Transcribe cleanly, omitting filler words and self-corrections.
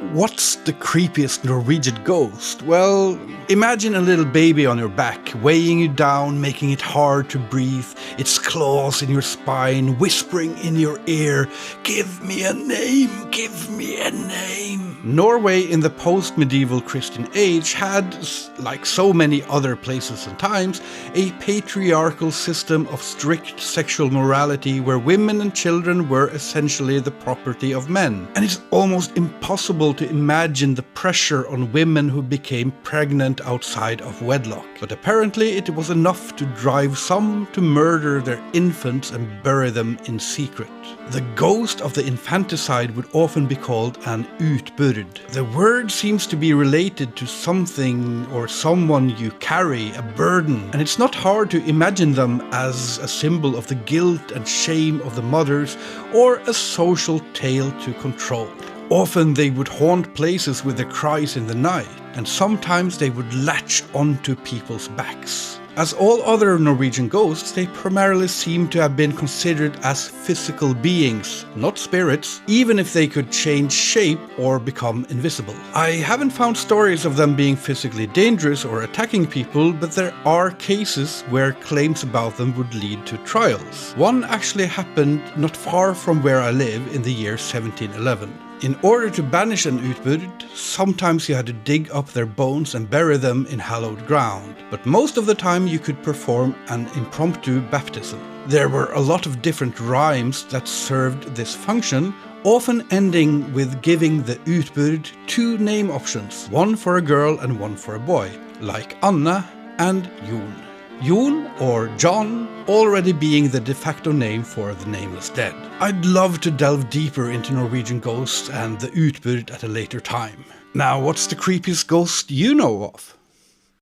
What's the creepiest Norwegian ghost? Well, imagine a little baby on your back, weighing you down, making it hard to breathe, its claws in your spine, whispering in your ear, "Give me a name, give me a name." Norway in the post-medieval Christian age had, like so many other places and times, a patriarchal system of strict sexual morality where women and children were essentially the property of men. And it's almost impossible to imagine the pressure on women who became pregnant outside of wedlock. But apparently it was enough to drive some to murder their infants and bury them in secret. The ghost of the infanticide would often be called an utbyrd. The word seems to be related to something or someone you carry, a burden, and it's not hard to imagine them as a symbol of the guilt and shame of the mothers or a social tale to control. Often they would haunt places with their cries in the night, and sometimes they would latch onto people's backs. As all other Norwegian ghosts, they primarily seem to have been considered as physical beings, not spirits, even if they could change shape or become invisible. I haven't found stories of them being physically dangerous or attacking people, but there are cases where claims about them would lead to trials. One actually happened not far from where I live in the year 1711. In order to banish an utbyrd, sometimes you had to dig up their bones and bury them in hallowed ground, but most of the time you could perform an impromptu baptism. There were a lot of different rhymes that served this function, often ending with giving the utbyrd two name options, one for a girl and one for a boy, like Anna and Jon. Jon, or John, already being the de facto name for the nameless dead. I'd love to delve deeper into Norwegian ghosts and the utbyrd at a later time. Now, what's the creepiest ghost you know of?